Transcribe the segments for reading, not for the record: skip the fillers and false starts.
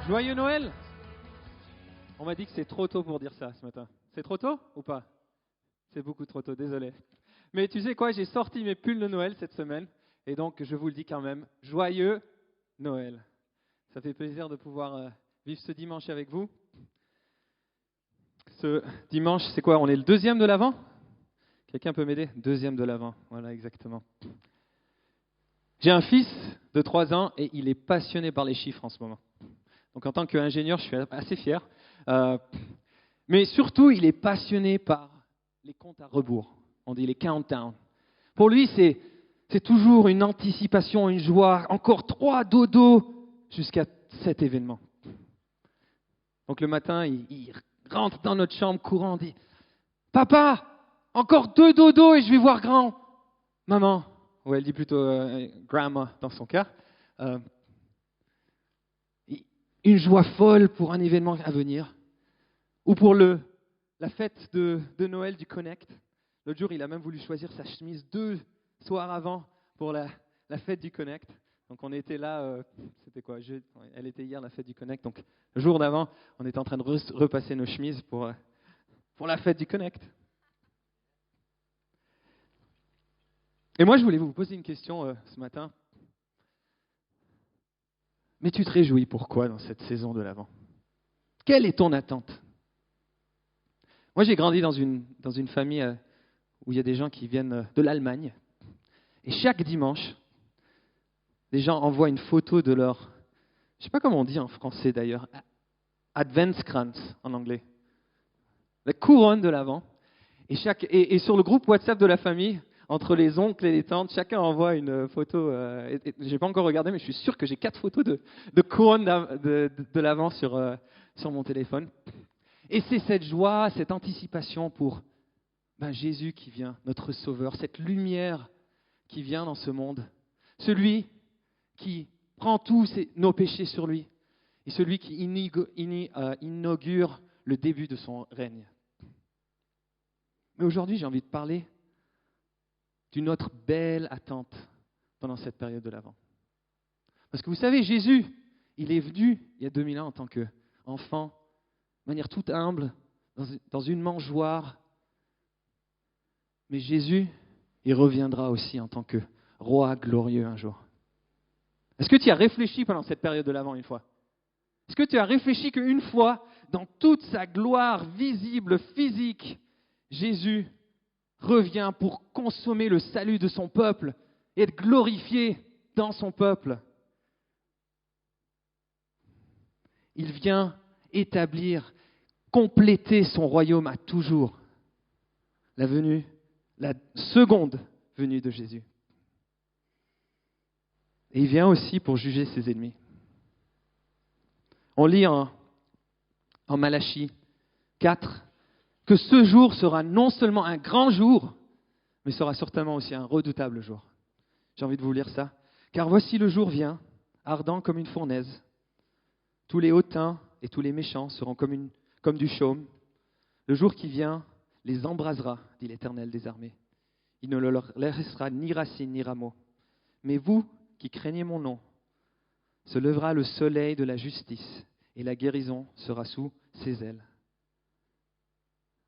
Joyeux Noël! On m'a dit que c'est trop tôt pour dire ça ce matin. C'est trop tôt ou pas? C'est beaucoup trop tôt, désolé. Mais tu sais quoi, j'ai sorti mes pulls de Noël cette semaine et donc je vous le dis quand même, joyeux Noël. Ça fait plaisir de pouvoir vivre ce dimanche avec vous. Ce dimanche, c'est quoi? On est le deuxième de l'Avent? Quelqu'un peut m'aider? Deuxième de l'Avent, voilà exactement. J'ai un fils de 3 ans et il est passionné par les chiffres en ce moment. Donc en tant qu'ingénieur, je suis assez fier. Mais surtout, il est passionné par les comptes à rebours. On dit les countdowns. Pour lui, c'est toujours une anticipation, une joie. Encore 3 dodos jusqu'à cet événement. Donc le matin, il rentre dans notre chambre courant, dit « Papa, encore 2 dodos et je vais voir grand. » Maman, ou elle dit plutôt grandma dans son cas, une joie folle pour un événement à venir. Ou pour la fête de Noël du Connect. L'autre jour, il a même voulu choisir sa chemise 2 soirs avant pour la fête du Connect. Donc on était là, c'était quoi? Elle était hier, la fête du Connect. Donc le jour d'avant, on était en train de repasser nos chemises pour la fête du Connect. Et moi, je voulais vous poser une question ce matin. Mais tu te réjouis pourquoi dans cette saison de l'Avent? Quelle est ton attente? Moi, j'ai grandi dans une famille où il y a des gens qui viennent de l'Allemagne. Et chaque dimanche, les gens envoient une photo de leur, je ne sais pas comment on dit en français d'ailleurs, Adventskranz en anglais. La couronne de l'Avent. Et sur le groupe WhatsApp de la famille, entre les oncles et les tantes, chacun envoie une photo. Je n'ai pas encore regardé, mais je suis sûr que j'ai 4 photos de couronne de l'Avent sur mon téléphone. Et c'est cette joie, cette anticipation pour Jésus qui vient, notre Sauveur, cette lumière qui vient dans ce monde, celui qui prend tous nos péchés sur lui et celui qui inaugure le début de son règne. Mais aujourd'hui, j'ai envie de parler d'une autre belle attente pendant cette période de l'Avent. Parce que vous savez, Jésus, il est venu il y a 2000 ans en tant qu'enfant, de manière toute humble, dans une mangeoire. Mais Jésus, il reviendra aussi en tant que roi glorieux un jour. Est-ce que tu as réfléchi pendant cette période de l'Avent une fois? Est-ce que tu as réfléchi qu'une fois, dans toute sa gloire visible, physique, Jésus revient pour consommer le salut de son peuple et être glorifié dans son peuple? Il vient établir, compléter son royaume à toujours. La seconde venue de Jésus. Et il vient aussi pour juger ses ennemis. On lit en Malachie 4 que ce jour sera non seulement un grand jour, mais sera certainement aussi un redoutable jour. J'ai envie de vous lire ça. Car voici le jour vient, ardent comme une fournaise. Tous les hautains et tous les méchants seront comme du chaume. Le jour qui vient les embrasera, dit l'Éternel des armées. Il ne leur laissera ni racine ni rameau. Mais vous qui craignez mon nom, se lèvera le soleil de la justice et la guérison sera sous ses ailes.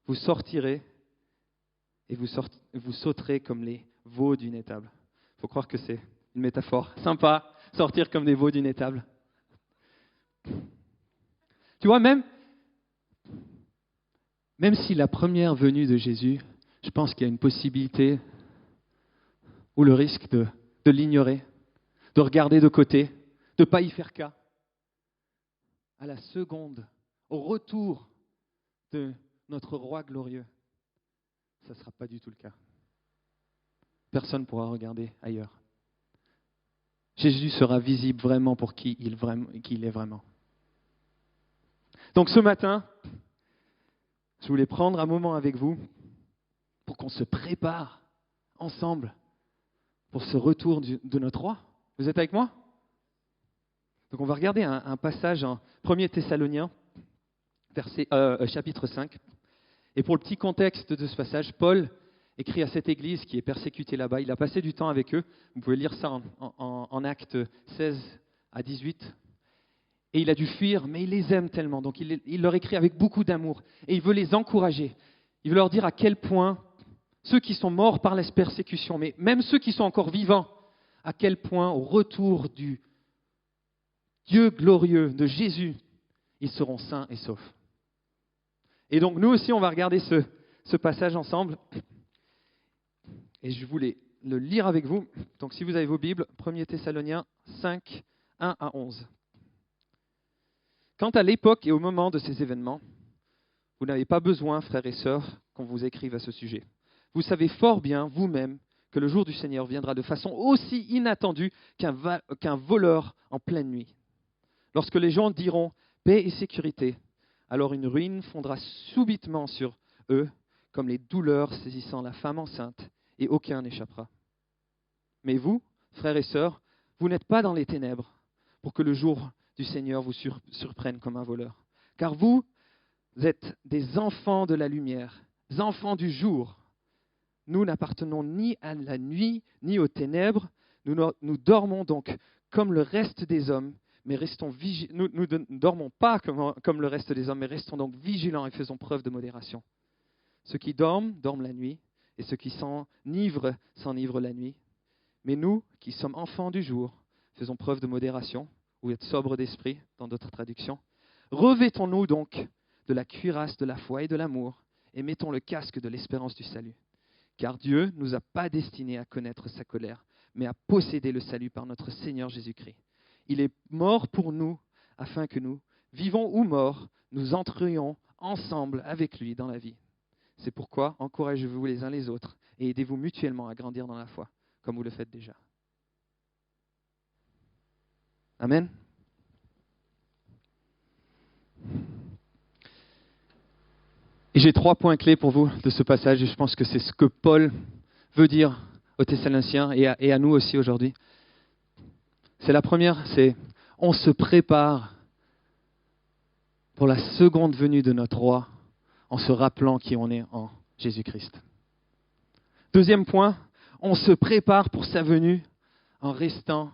Vous sortirez et vous sauterez comme les veaux d'une étable. Il faut croire que c'est une métaphore sympa, sortir comme des veaux d'une étable. Tu vois, même si la première venue de Jésus, je pense qu'il y a une possibilité ou le risque de l'ignorer, de regarder de côté, de ne pas y faire cas. À la seconde, au retour de notre roi glorieux, ça ne sera pas du tout le cas. Personne ne pourra regarder ailleurs. Jésus sera visible vraiment pour qui il est vraiment. Donc ce matin, je voulais prendre un moment avec vous pour qu'on se prépare ensemble pour ce retour de notre roi. Vous êtes avec moi? Donc on va regarder un passage en 1 Thessaloniens, chapitre 5. Et pour le petit contexte de ce passage, Paul écrit à cette église qui est persécutée là-bas. Il a passé du temps avec eux. Vous pouvez lire ça en Actes 16 à 18. Et il a dû fuir, mais il les aime tellement. Donc il leur écrit avec beaucoup d'amour. Et il veut les encourager. Il veut leur dire à quel point ceux qui sont morts par la persécution, mais même ceux qui sont encore vivants, à quel point au retour du Dieu glorieux de Jésus, ils seront sains et saufs. Et donc nous aussi, on va regarder ce passage ensemble. Et je voulais le lire avec vous. Donc si vous avez vos Bibles, 1 Thessaloniens 5, 1 à 11. Quant à l'époque et au moment de ces événements, vous n'avez pas besoin, frères et sœurs, qu'on vous écrive à ce sujet. Vous savez fort bien, vous-même, que le jour du Seigneur viendra de façon aussi inattendue qu'un voleur en pleine nuit. Lorsque les gens diront « paix et sécurité », alors une ruine fondra subitement sur eux, comme les douleurs saisissant la femme enceinte, et aucun n'échappera. Mais vous, frères et sœurs, vous n'êtes pas dans les ténèbres, pour que le jour du Seigneur vous surprenne comme un voleur. Car vous êtes des enfants de la lumière, des enfants du jour. Nous n'appartenons ni à la nuit, ni aux ténèbres. Nous dormons donc comme le reste des hommes, mais nous ne dormons pas comme le reste des hommes, mais restons donc vigilants et faisons preuve de modération. Ceux qui dorment, dorment la nuit, et ceux qui s'enivrent la nuit. Mais nous, qui sommes enfants du jour, faisons preuve de modération, ou être sobres d'esprit, dans d'autres traductions. Revêtons-nous donc de la cuirasse de la foi et de l'amour, et mettons le casque de l'espérance du salut. Car Dieu ne nous a pas destinés à connaître sa colère, mais à posséder le salut par notre Seigneur Jésus-Christ. Il est mort pour nous, afin que nous, vivons ou morts, nous entrions ensemble avec lui dans la vie. C'est pourquoi encouragez-vous les uns les autres et aidez-vous mutuellement à grandir dans la foi, comme vous le faites déjà. Amen. Et j'ai 3 points clés pour vous de ce passage, et je pense que c'est ce que Paul veut dire aux Thessaloniciens et à nous aussi aujourd'hui. C'est la première, c'est on se prépare pour la seconde venue de notre roi en se rappelant qui on est en Jésus-Christ. Deuxième point, on se prépare pour sa venue en restant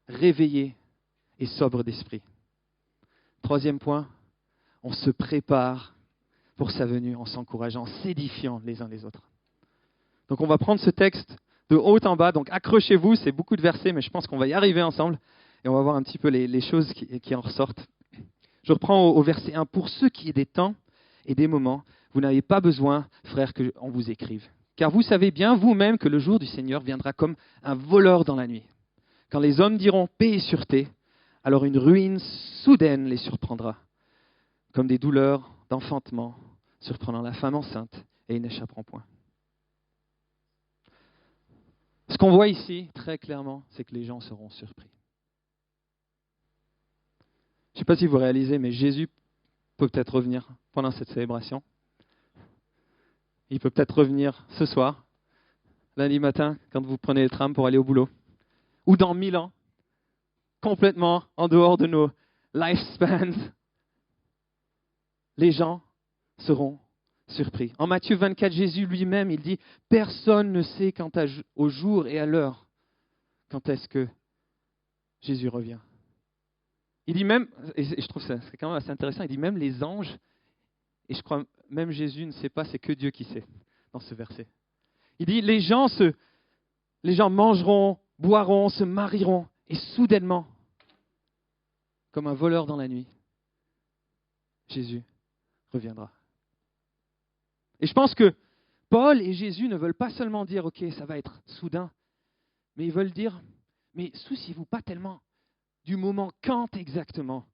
réveillé et sobre d'esprit. Troisième point, on se prépare pour sa venue en s'encourageant, en s'édifiant les uns les autres. Donc on va prendre ce texte de haut en bas, donc accrochez-vous, c'est beaucoup de versets, mais je pense qu'on va y arriver ensemble et on va voir un petit peu les choses qui en ressortent. Je reprends au verset 1. Pour ceux qui est des temps et des moments, vous n'avez pas besoin, frères, qu'on vous écrive. Car vous savez bien vous-même que le jour du Seigneur viendra comme un voleur dans la nuit. Quand les hommes diront paix et sûreté, alors une ruine soudaine les surprendra, comme des douleurs d'enfantement surprenant la femme enceinte, et ils n'échapperont point. Ce qu'on voit ici, très clairement, c'est que les gens seront surpris. Je ne sais pas si vous réalisez, mais Jésus peut peut-être revenir pendant cette célébration. Il peut peut-être revenir ce soir, lundi matin, quand vous prenez le tram pour aller au boulot. Ou dans 1000 ans, complètement en dehors de nos lifespans. Les gens seront surpris. En Matthieu 24, Jésus lui-même, il dit « Personne ne sait quant au jour et à l'heure quand est-ce que Jésus revient. » Il dit même, et je trouve ça c'est quand même assez intéressant, il dit même les anges, et je crois même Jésus ne sait pas, c'est que Dieu qui sait dans ce verset. Il dit les gens mangeront, boiront, se marieront, et soudainement, comme un voleur dans la nuit, Jésus reviendra. Et je pense que Paul et Jésus ne veulent pas seulement dire, ok, ça va être soudain, mais ils veulent dire, mais souciez-vous pas tellement du moment quand exactement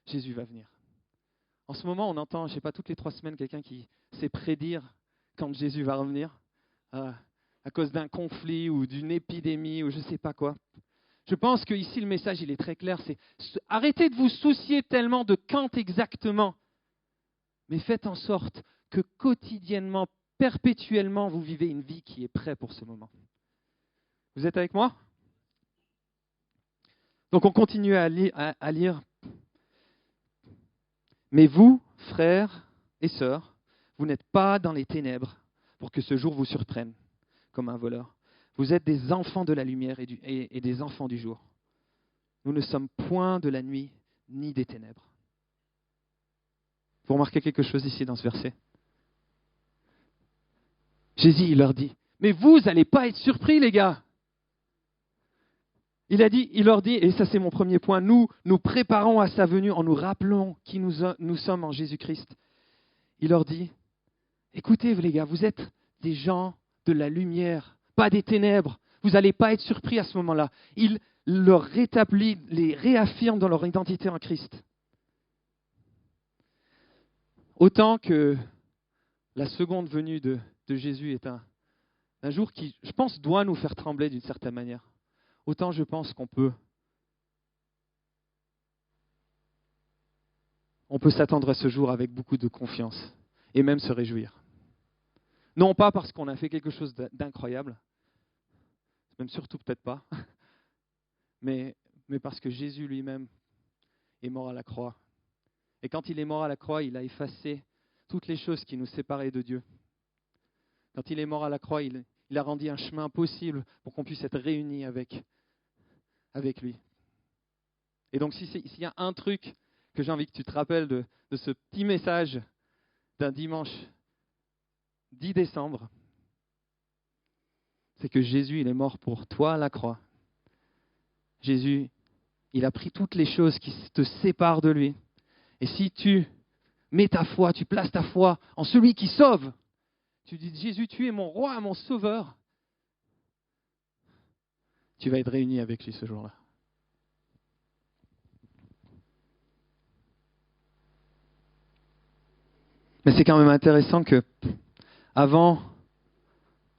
Jésus va venir. En ce moment, on entend, je ne sais pas, toutes les 3 semaines, quelqu'un qui sait prédire quand Jésus va revenir, à cause d'un conflit ou d'une épidémie ou je ne sais pas quoi. Je pense qu'ici, le message, il est très clair, c'est arrêtez de vous soucier tellement de quand exactement, mais faites en sorte que quotidiennement, perpétuellement, vous vivez une vie qui est prête pour ce moment. Vous êtes avec moi ? Donc on continue à lire. Mais vous, frères et sœurs, vous n'êtes pas dans les ténèbres pour que ce jour vous surprenne comme un voleur. Vous êtes des enfants de la lumière et des enfants du jour. Nous ne sommes point de la nuit ni des ténèbres. Vous remarquez quelque chose ici dans ce verset? Jésus, il leur dit, mais vous n'allez pas être surpris, les gars. Il leur dit, et ça c'est mon premier point, nous préparons à sa venue en nous rappelant qui nous sommes en Jésus-Christ. Il leur dit, écoutez les gars, vous êtes des gens de la lumière, pas des ténèbres. Vous n'allez pas être surpris à ce moment-là. Il leur rétablit, les réaffirme dans leur identité en Christ. Autant que la seconde venue de Jésus est un jour qui, je pense, doit nous faire trembler d'une certaine manière. Autant je pense qu'on peut s'attendre à ce jour avec beaucoup de confiance et même se réjouir. Non pas parce qu'on a fait quelque chose d'incroyable, même surtout peut-être pas, mais parce que Jésus lui-même est mort à la croix. Et quand il est mort à la croix, il a effacé toutes les choses qui nous séparaient de Dieu. Quand il est mort à la croix, il a rendu un chemin possible pour qu'on puisse être réunis avec lui. Et donc, s'il y a un truc que j'ai envie que tu te rappelles de ce petit message d'un dimanche 10 décembre, c'est que Jésus, il est mort pour toi à la croix. Jésus, il a pris toutes les choses qui te séparent de lui. Et si tu mets ta foi, tu places ta foi en celui qui sauve, tu dis, Jésus, tu es mon roi, mon sauveur, tu vas être réuni avec lui ce jour-là. Mais c'est quand même intéressant que, avant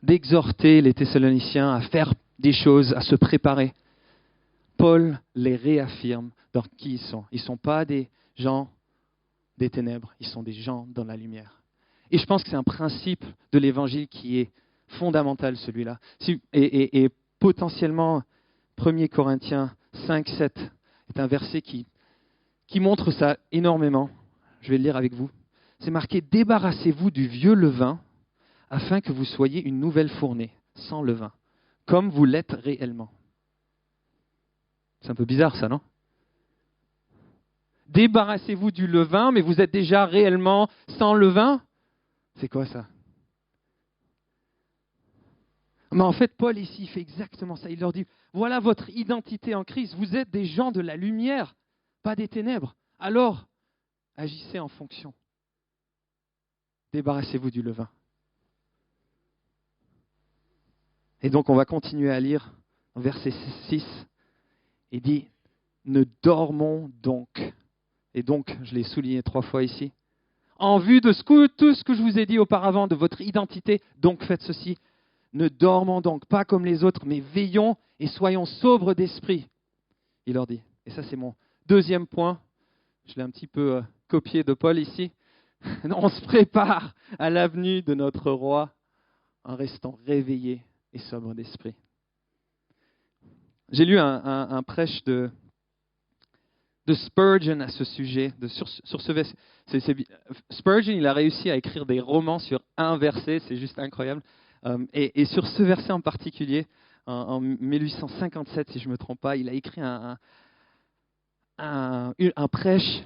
d'exhorter les Thessaloniciens à faire des choses, à se préparer, Paul les réaffirme dans qui ils sont. Ils ne sont pas des gens des ténèbres, ils sont des gens dans la lumière. Et je pense que c'est un principe de l'Évangile qui est fondamental, celui-là. Et potentiellement, 1 Corinthiens 5, 7 est un verset qui montre ça énormément. Je vais le lire avec vous. C'est marqué « Débarrassez-vous du vieux levain afin que vous soyez une nouvelle fournée, sans levain, comme vous l'êtes réellement. » C'est un peu bizarre ça, non? Débarrassez-vous du levain, mais vous êtes déjà réellement sans levain? C'est quoi ça? Mais en fait, Paul ici, il fait exactement ça. Il leur dit, voilà votre identité en Christ. Vous êtes des gens de la lumière, pas des ténèbres. Alors, agissez en fonction. Débarrassez-vous du levain. Et donc, on va continuer à lire en verset 6. Il dit, ne dormons donc. Et donc, je l'ai souligné 3 fois ici. En vue de tout ce que je vous ai dit auparavant, de votre identité, donc faites ceci. Ne dormons donc pas comme les autres, mais veillons et soyons sobres d'esprit. Il leur dit. Et ça, c'est mon deuxième point. Je l'ai un petit peu copié de Paul ici. On se prépare à la venue de notre roi en restant réveillés et sobres d'esprit. J'ai lu un prêche de Spurgeon à ce sujet, sur ce verset. Spurgeon, il a réussi à écrire des romans sur un verset, c'est juste incroyable. Et sur ce verset en particulier, en 1857, si je ne me trompe pas, il a écrit un prêche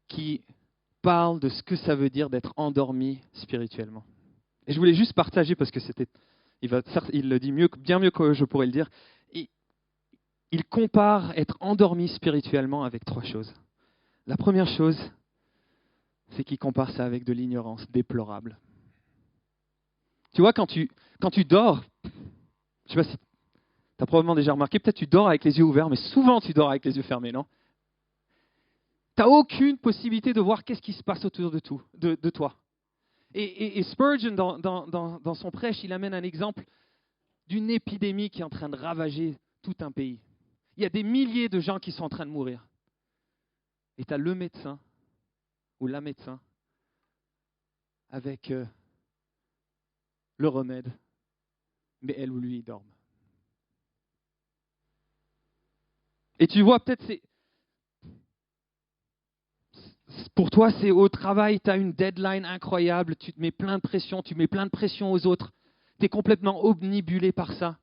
qui parle de ce que ça veut dire d'être endormi spirituellement. Et je voulais juste partager parce que il le dit bien mieux que je pourrais le dire. Il compare être endormi spirituellement avec 3 choses. La première chose, c'est qu'il compare ça avec de l'ignorance déplorable. Tu vois, quand tu dors, je ne sais pas si tu as probablement déjà remarqué, peut-être tu dors avec les yeux ouverts, mais souvent tu dors avec les yeux fermés, non? Tu n'as aucune possibilité de voir qu'est-ce qui se passe autour de toi. Et Spurgeon, dans son prêche, il amène un exemple d'une épidémie qui est en train de ravager tout un pays. Il y a des milliers de gens qui sont en train de mourir. Et tu as le médecin ou la médecin avec le remède, mais elle ou lui, ils dorment. Et tu vois, peut-être pour toi, c'est au travail, tu as une deadline incroyable, tu te mets plein de pression, tu mets plein de pression aux autres. Tu es complètement omnibulé par ça.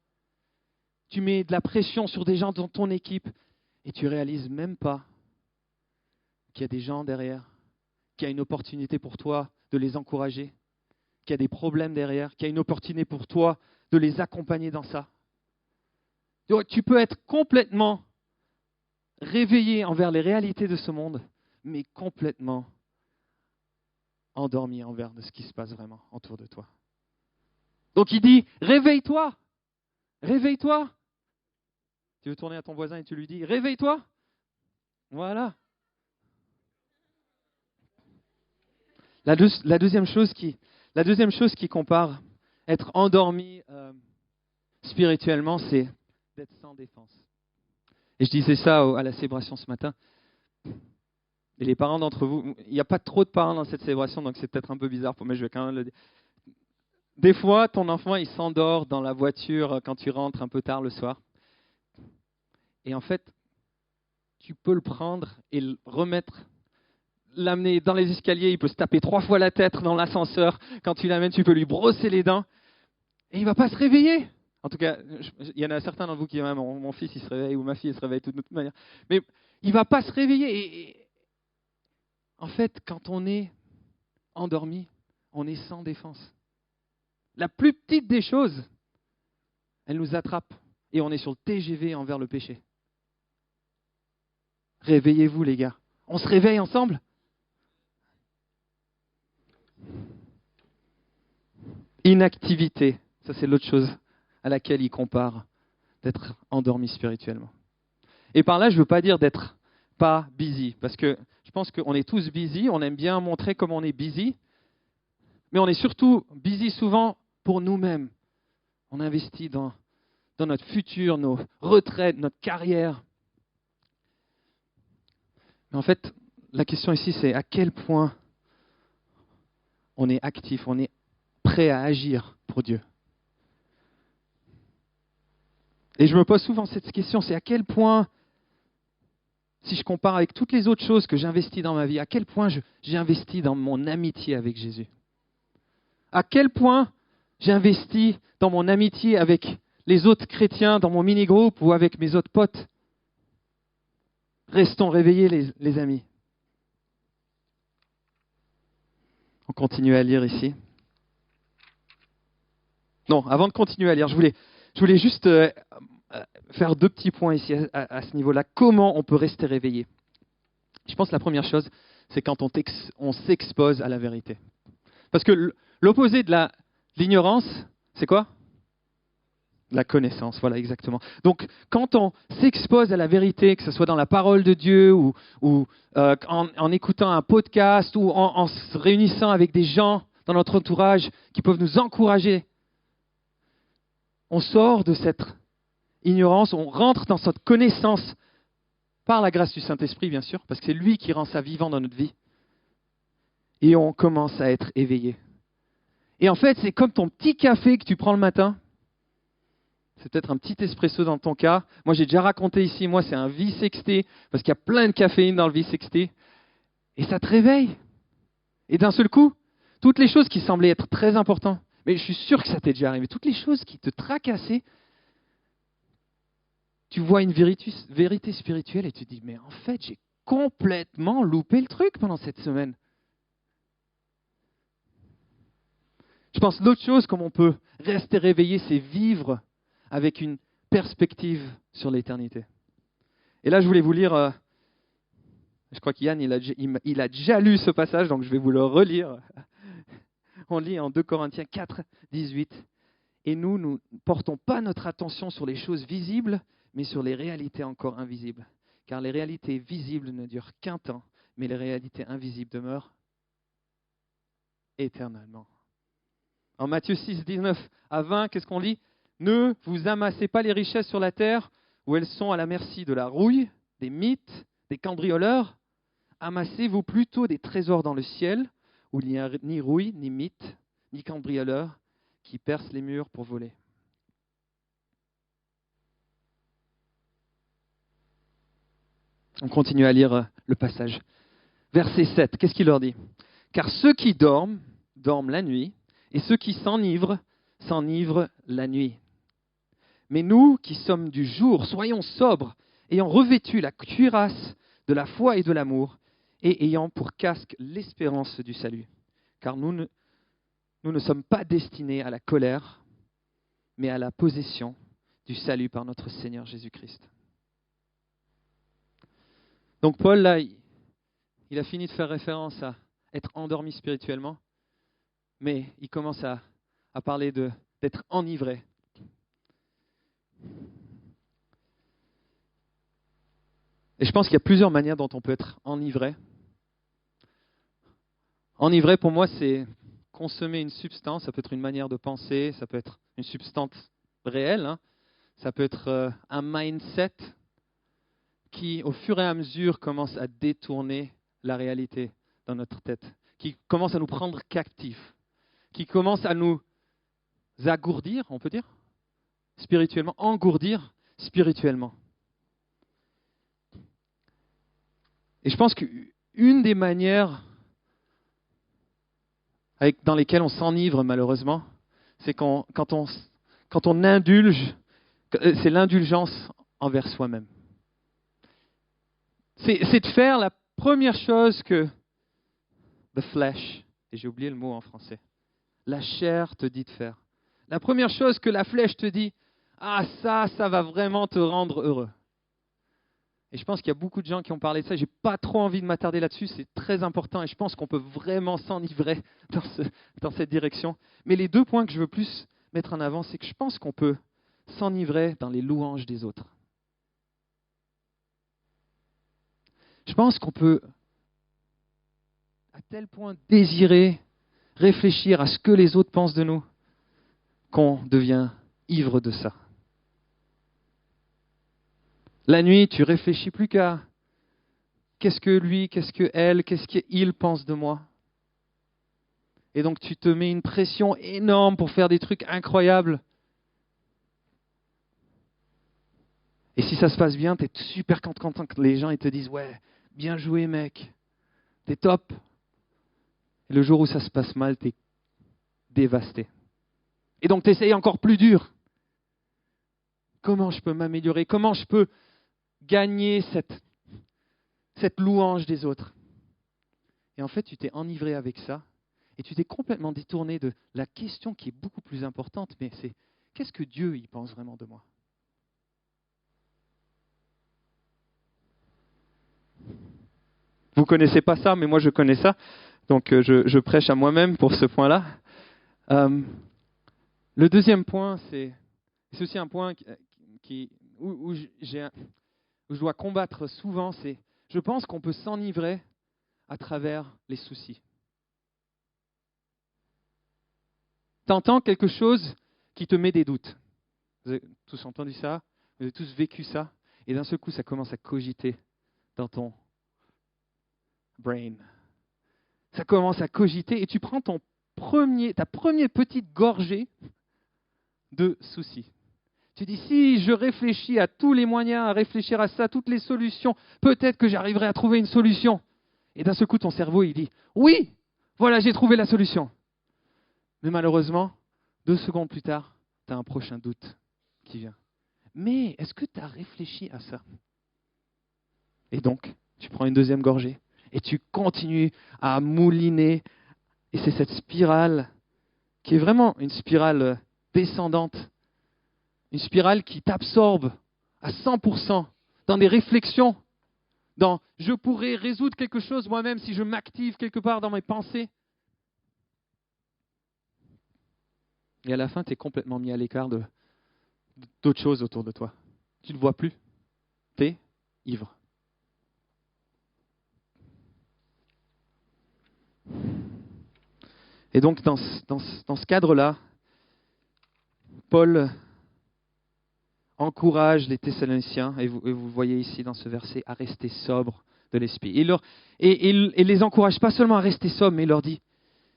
Tu mets de la pression sur des gens dans ton équipe et tu réalises même pas qu'il y a des gens derrière, qu'il y a une opportunité pour toi de les encourager, qu'il y a des problèmes derrière, qu'il y a une opportunité pour toi de les accompagner dans ça. Tu peux être complètement réveillé envers les réalités de ce monde, mais complètement endormi envers de ce qui se passe vraiment autour de toi. Donc il dit, réveille-toi, réveille-toi. Tu veux tourner à ton voisin et tu lui dis, réveille-toi. Voilà. La deuxième chose qui compare être endormi spirituellement, c'est d'être sans défense. Et je disais ça à la célébration ce matin. Et les parents d'entre vous, il n'y a pas trop de parents dans cette célébration, donc c'est peut-être un peu bizarre pour moi, je vais quand même le dire. Des fois, ton enfant, il s'endort dans la voiture quand tu rentres un peu tard le soir. Et en fait, tu peux le prendre et le remettre, l'amener dans les escaliers, il peut se taper 3 fois la tête dans l'ascenseur. Quand tu l'amènes, tu peux lui brosser les dents. Et il ne va pas se réveiller. En tout cas, il y en a certains d'entre vous qui disent, mon fils, il se réveille, ou ma fille, elle se réveille de toute manière. Mais il ne va pas se réveiller. Et en fait, quand on est endormi, on est sans défense. La plus petite des choses, elle nous attrape. Et on est sur le TGV envers le péché. Réveillez-vous, les gars. On se réveille ensemble? Inactivité, ça c'est l'autre chose à laquelle il compare d'être endormi spirituellement. Et par là, je ne veux pas dire d'être pas busy, parce que je pense qu'on est tous busy, on aime bien montrer comment on est busy, mais on est surtout busy souvent pour nous-mêmes. On investit dans notre futur, nos retraites, notre carrière. Mais en fait, la question ici, c'est à quel point on est actif, on est prêt à agir pour Dieu. Et je me pose souvent cette question, c'est à quel point, si je compare avec toutes les autres choses que j'investis dans ma vie, à quel point j'investis dans mon amitié avec Jésus? À quel point j'investis dans mon amitié avec les autres chrétiens, dans mon mini-groupe ou avec mes autres potes? Restons réveillés, les amis. On continue à lire ici. Non, avant de continuer à lire, je voulais juste faire 2 petits points ici à ce niveau-là. Comment on peut rester réveillé? Je pense que la première chose, c'est quand on s'expose à la vérité. Parce que l'opposé de l'ignorance, c'est quoi? La connaissance, voilà, exactement. Donc, quand on s'expose à la vérité, que ce soit dans la parole de Dieu ou en écoutant un podcast ou en se réunissant avec des gens dans notre entourage qui peuvent nous encourager, on sort de cette ignorance, on rentre dans cette connaissance par la grâce du Saint-Esprit, bien sûr, parce que c'est lui qui rend ça vivant dans notre vie. Et on commence à être éveillé. Et en fait, c'est comme ton petit café que tu prends le matin. C'est peut-être un petit espresso dans ton cas. Moi, j'ai déjà raconté ici, moi, c'est un V60, parce qu'il y a plein de caféine dans le V60. Et ça te réveille. Et d'un seul coup, toutes les choses qui semblaient être très importantes, mais je suis sûr que ça t'est déjà arrivé, toutes les choses qui te tracassaient, tu vois une vérité spirituelle et tu te dis, mais en fait, j'ai complètement loupé le truc pendant cette semaine. Je pense que l'autre chose, comme on peut rester réveillé, c'est vivre avec une perspective sur l'éternité. Et là, je voulais vous lire, je crois qu'Yann, il a déjà lu ce passage, donc je vais vous le relire. On lit en 2 Corinthiens 4, 18. Et nous ne portons pas notre attention sur les choses visibles, mais sur les réalités encore invisibles. Car les réalités visibles ne durent qu'un temps, mais les réalités invisibles demeurent éternellement. En Matthieu 6, 19 à 20, qu'est-ce qu'on lit? Ne vous amassez pas les richesses sur la terre, où elles sont à la merci de la rouille, des mythes, des cambrioleurs. Amassez-vous plutôt des trésors dans le ciel, où il n'y a ni rouille, ni mythe, ni cambrioleurs, qui percent les murs pour voler. On continue à lire le passage. Verset 7, qu'est-ce qu'il leur dit? Car ceux qui dorment, dorment la nuit, et ceux qui s'enivrent, s'enivrent la nuit. Mais nous qui sommes du jour, soyons sobres, ayant revêtu la cuirasse de la foi et de l'amour, et ayant pour casque l'espérance du salut. Car nous ne sommes pas destinés à la colère, mais à la possession du salut par notre Seigneur Jésus-Christ. Donc Paul, là, il a fini de faire référence à être endormi spirituellement, mais il commence à parler d'être enivré. Et je pense qu'il y a plusieurs manières dont on peut être enivré. Enivré, pour moi, c'est consommer une substance. Ça peut être une manière de penser, ça peut être une substance réelle, hein. Ça peut être un mindset qui, au fur et à mesure, commence à détourner la réalité dans notre tête, qui commence à nous prendre captifs, qui commence à nous agourdir, on peut dire, spirituellement, engourdir spirituellement. Et je pense qu'une des manières dans lesquelles on s'enivre malheureusement, c'est quand on indulge, c'est l'indulgence envers soi-même. C'est de faire la première chose que the flesh, et j'ai oublié le mot en français, la chair te dit de faire. La première chose que la flèche te dit, ça va vraiment te rendre heureux. Et je pense qu'il y a beaucoup de gens qui ont parlé de ça. Je n'ai pas trop envie de m'attarder là-dessus. C'est très important et je pense qu'on peut vraiment s'enivrer dans cette direction. Mais les 2 points que je veux plus mettre en avant, c'est que je pense qu'on peut s'enivrer dans les louanges des autres. Je pense qu'on peut à tel point désirer, réfléchir à ce que les autres pensent de nous, qu'on devient ivre de ça. La nuit, tu réfléchis plus qu'à qu'est-ce que lui, qu'est-ce que elle, qu'est-ce qu'il pense de moi. Et donc tu te mets une pression énorme pour faire des trucs incroyables. Et si ça se passe bien, tu es super content que les gens ils te disent « Ouais, bien joué mec, t'es top ». Et le jour où ça se passe mal, tu es dévasté. Et donc tu essayes encore plus dur. Comment je peux m'améliorer? Comment je peux gagner cette louange des autres? Et en fait, tu t'es enivré avec ça et tu t'es complètement détourné de la question qui est beaucoup plus importante, mais c'est qu'est-ce que Dieu y pense vraiment de moi? Vous ne connaissez pas ça, mais moi je connais ça, donc je prêche à moi-même pour ce point-là. Le deuxième point, c'est aussi un point où je dois combattre souvent, c'est je pense qu'on peut s'enivrer à travers les soucis. Tu entends quelque chose qui te met des doutes. Vous avez tous entendu ça, vous avez tous vécu ça, et d'un seul coup, ça commence à cogiter dans ton brain. Ça commence à cogiter et tu prends ta première petite gorgée de soucis. Tu dis, si je réfléchis à tous les moyens, à réfléchir à ça, toutes les solutions, peut-être que j'arriverai à trouver une solution. Et d'un seul coup, ton cerveau, il dit, oui, voilà, j'ai trouvé la solution. Mais malheureusement, 2 secondes plus tard, tu as un prochain doute qui vient. Mais est-ce que tu as réfléchi à ça? Et donc, tu prends une deuxième gorgée et tu continues à mouliner. Et c'est cette spirale qui est vraiment une spirale descendante. Une spirale qui t'absorbe à 100% dans des réflexions, dans « je pourrais résoudre quelque chose moi-même si je m'active quelque part dans mes pensées ». Et à la fin, tu es complètement mis à l'écart d'autres choses autour de toi. Tu ne le vois plus. Tu es ivre. Et donc, dans ce cadre-là, Paul encourage les Thessaloniciens, et vous le voyez ici dans ce verset, à rester sobres de l'esprit. Et les encourage pas seulement à rester sobres, mais il leur dit,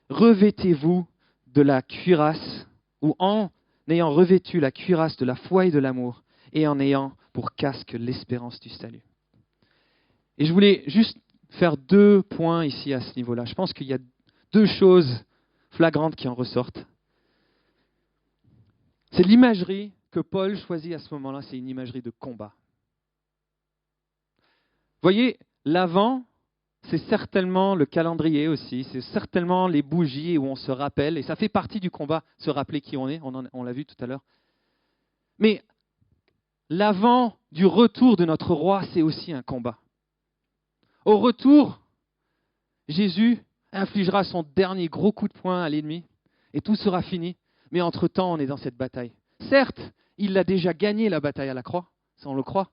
revêtez-vous de la cuirasse, ou en ayant revêtu la cuirasse de la foi et de l'amour, et en ayant pour casque l'espérance du salut. Et je voulais juste faire 2 points ici à ce niveau-là. Je pense qu'il y a 2 choses flagrantes qui en ressortent. C'est l'imagerie que Paul choisit à ce moment-là, c'est une imagerie de combat. Voyez, l'avant, c'est certainement le calendrier aussi, c'est certainement les bougies où on se rappelle, et ça fait partie du combat, se rappeler qui on est, on l'a vu tout à l'heure. Mais l'avant du retour de notre roi, c'est aussi un combat. Au retour, Jésus infligera son dernier gros coup de poing à l'ennemi, et tout sera fini, mais entre-temps, on est dans cette bataille. Certes, il a déjà gagné la bataille à la croix, ça on le croit,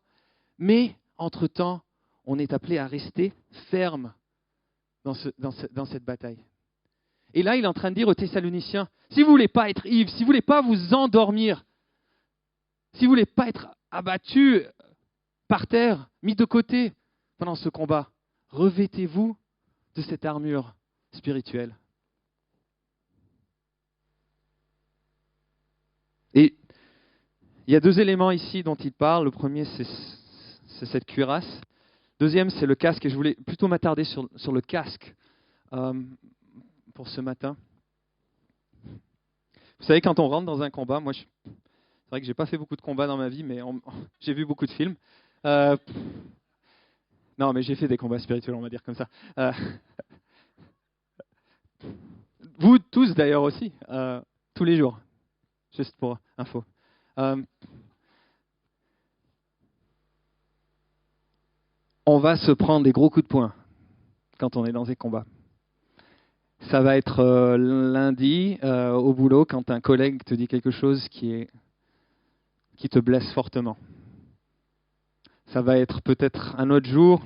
mais entre-temps, on est appelé à rester ferme dans cette bataille. Et là, il est en train de dire aux Thessaloniciens, si vous ne voulez pas être ivres, si vous ne voulez pas vous endormir, si vous ne voulez pas être abattus par terre, mis de côté pendant ce combat, revêtez-vous de cette armure spirituelle. Et il y a deux éléments ici dont il parle. Le premier, c'est cette cuirasse. Deuxième, c'est le casque. Et je voulais plutôt m'attarder sur le casque pour ce matin. Vous savez, quand on rentre dans un combat, c'est vrai que je n'ai pas fait beaucoup de combats dans ma vie, mais j'ai vu beaucoup de films. Non, mais j'ai fait des combats spirituels, on va dire comme ça. Vous tous d'ailleurs aussi, tous les jours, juste pour info. On va se prendre des gros coups de poing quand on est dans des combats. Ça va être lundi au boulot quand un collègue te dit quelque chose qui te blesse fortement. Ça va être peut-être un autre jour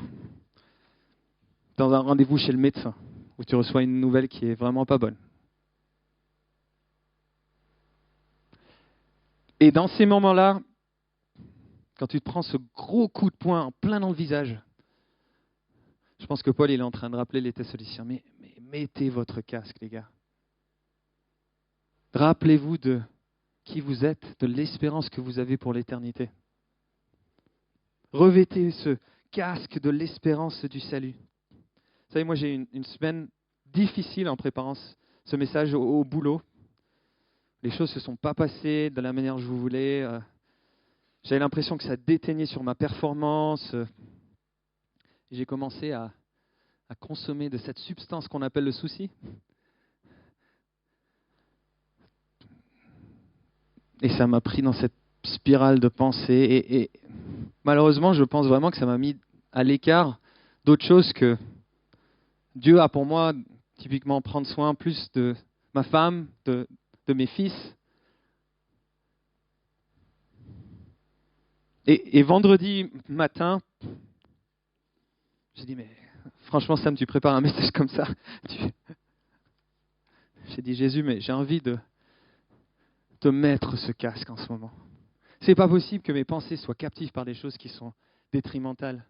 dans un rendez-vous chez le médecin où tu reçois une nouvelle qui est vraiment pas bonne. Et dans ces moments-là, quand tu te prends ce gros coup de poing en plein dans le visage, je pense que Paul il est en train de rappeler les Thessaloniciens, mais mettez votre casque, les gars. Rappelez-vous de qui vous êtes, de l'espérance que vous avez pour l'éternité. Revêtez ce casque de l'espérance du salut. Vous savez, moi j'ai une semaine difficile en préparant ce message au boulot. Les choses ne se sont pas passées de la manière que je voulais. J'avais l'impression que ça déteignait sur ma performance. J'ai commencé à consommer de cette substance qu'on appelle le souci. Et ça m'a pris dans cette spirale de pensée. Et malheureusement, je pense vraiment que ça m'a mis à l'écart d'autres choses que Dieu a pour moi, typiquement prendre soin plus de ma femme, de mes fils. Et vendredi matin, j'ai dit, mais franchement Sam, tu prépares un message comme ça. J'ai dit, Jésus, mais j'ai envie de te mettre ce casque en ce moment. C'est pas possible que mes pensées soient captives par des choses qui sont détrimentales.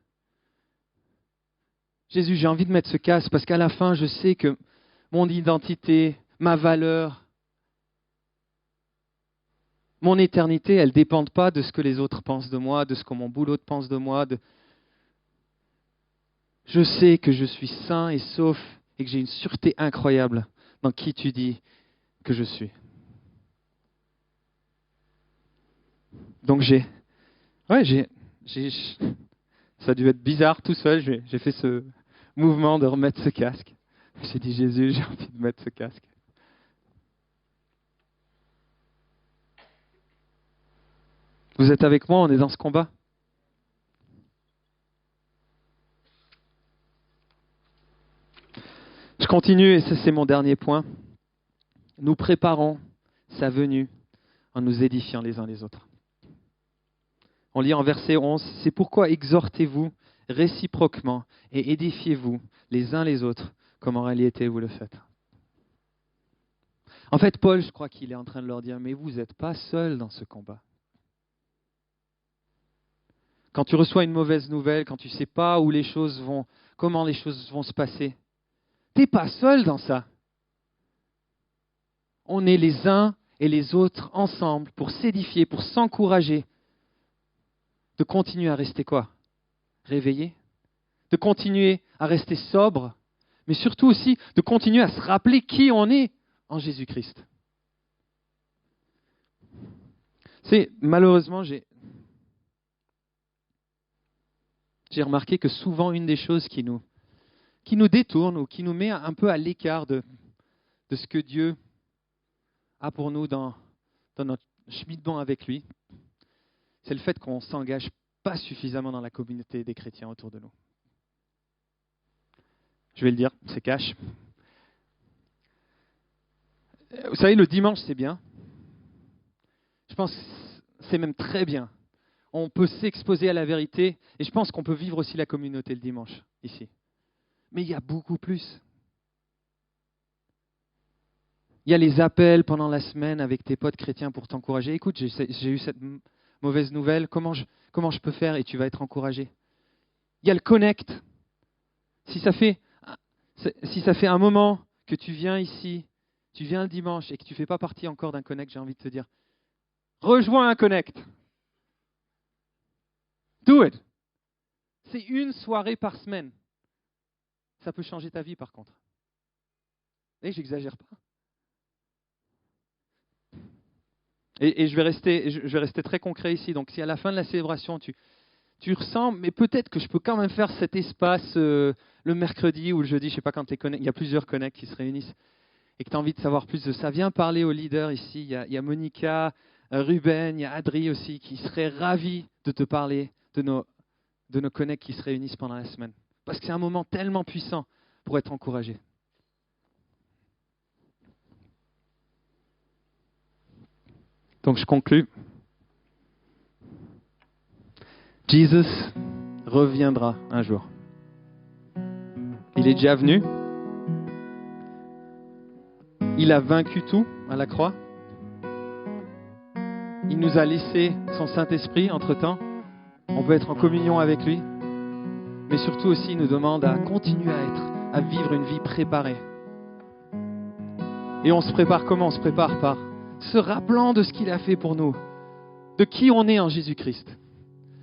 Jésus, j'ai envie de mettre ce casque parce qu'à la fin, je sais que mon identité, ma valeur, mon éternité, elles ne dépendent pas de ce que les autres pensent de moi, de ce que mon boulot pense de moi. Je sais que je suis sain et sauf et que j'ai une sûreté incroyable dans qui tu dis que je suis. Donc ça a dû être bizarre tout seul, j'ai fait ce mouvement de remettre ce casque. J'ai dit, Jésus, j'ai envie de mettre ce casque. Vous êtes avec moi, on est dans ce combat. Je continue et ça c'est mon dernier point. Nous préparons sa venue en nous édifiant les uns les autres. On lit en verset 11, c'est pourquoi exhortez-vous réciproquement et édifiez-vous les uns les autres comme en réalité vous le faites. En fait, Paul, je crois qu'il est en train de leur dire, mais vous n'êtes pas seuls dans ce combat. Quand tu reçois une mauvaise nouvelle, quand tu ne sais pas comment les choses vont se passer, tu n'es pas seul dans ça. On est les uns et les autres ensemble pour s'édifier, pour s'encourager, de continuer à rester quoi ? Réveillé, de continuer à rester sobre, mais surtout aussi de continuer à se rappeler qui on est en Jésus-Christ. Malheureusement, j'ai remarqué que souvent une des choses qui nous qui nous détourne ou qui nous met un peu à l'écart de ce que Dieu a pour nous dans notre cheminement avec lui, c'est le fait qu'on ne s'engage pas suffisamment dans la communauté des chrétiens autour de nous. Je vais le dire, c'est cash. Vous savez, le dimanche, c'est bien. Je pense que c'est même très bien. On peut s'exposer à la vérité et je pense qu'on peut vivre aussi la communauté le dimanche, ici. Mais il y a beaucoup plus. Il y a les appels pendant la semaine avec tes potes chrétiens pour t'encourager. Écoute, j'ai eu cette mauvaise nouvelle, comment je peux faire et tu vas être encouragé. Il y a le connect. Si ça fait un moment que tu viens ici, tu viens le dimanche et que tu ne fais pas partie encore d'un connect, j'ai envie de te dire, rejoins un connect. Do it. C'est une soirée par semaine. Ça peut changer ta vie par contre. Et j'exagère pas. Et je vais rester très concret ici. Donc si à la fin de la célébration, tu ressens, mais peut-être que je peux quand même faire cet espace le mercredi ou le jeudi, je ne sais pas quand il y a plusieurs connects qui se réunissent, et que tu as envie de savoir plus de ça, viens parler aux leaders ici. Il y a Monica, Ruben, il y a Adri aussi, qui seraient ravis de te parler de nos connects qui se réunissent pendant la semaine. Parce que c'est un moment tellement puissant pour être encouragé. Donc je conclus. Jesus reviendra un jour. Il est déjà venu. Il a vaincu tout à la croix. Il nous a laissé son Saint-Esprit entre-temps. On peut être en communion avec lui. Mais surtout aussi, il nous demande à continuer à vivre une vie préparée. Et on se prépare comment? On se prépare par se rappelant de ce qu'il a fait pour nous, de qui on est en Jésus-Christ.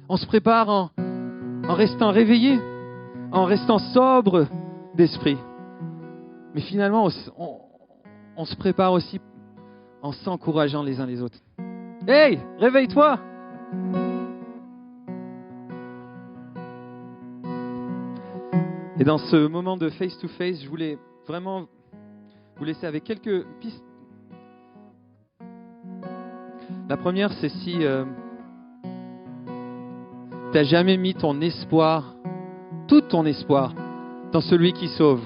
On se prépare en restant réveillé, en restant sobre d'esprit. Mais finalement, on se prépare aussi en s'encourageant les uns les autres. Hey, réveille-toi! Et dans ce moment de face-to-face, je voulais vraiment vous laisser avec quelques pistes. La première, c'est si tu n'as jamais mis ton espoir, tout ton espoir, dans celui qui sauve.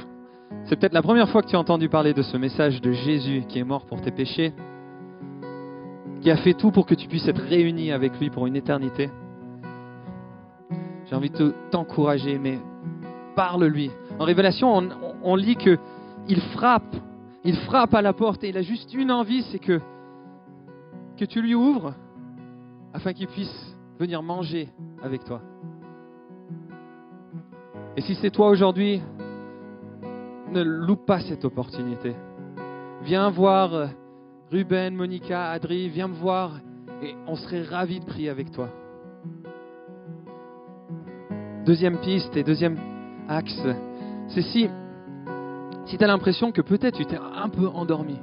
C'est peut-être la première fois que tu as entendu parler de ce message de Jésus qui est mort pour tes péchés, qui a fait tout pour que tu puisses être réuni avec lui pour une éternité. J'ai envie de t'encourager, mais parle-lui. En Révélation, on lit qu'il frappe à la porte et il a juste une envie, c'est que tu lui ouvres afin qu'il puisse venir manger avec toi. Et si c'est toi aujourd'hui, ne loupe pas cette opportunité. Viens voir Ruben, Monica, Adri, viens me voir et on serait ravis de prier avec toi. Deuxième piste et deuxième axe, c'est si tu as l'impression que peut-être tu t'es un peu endormi.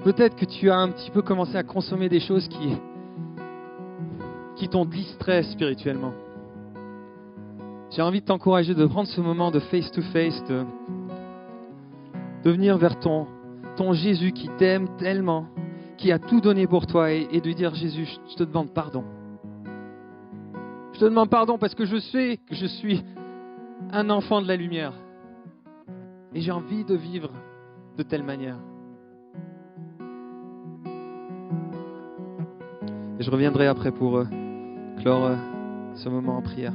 Peut-être que tu as un petit peu commencé à consommer des choses qui t'ont distrait spirituellement. J'ai envie de t'encourager de prendre ce moment de face-to-face, de venir vers ton Jésus qui t'aime tellement, qui a tout donné pour toi et de lui dire, Jésus, je te demande pardon. Je te demande pardon parce que je sais que je suis un enfant de la lumière et j'ai envie de vivre de telle manière. Et je reviendrai après pour clore ce moment en prière.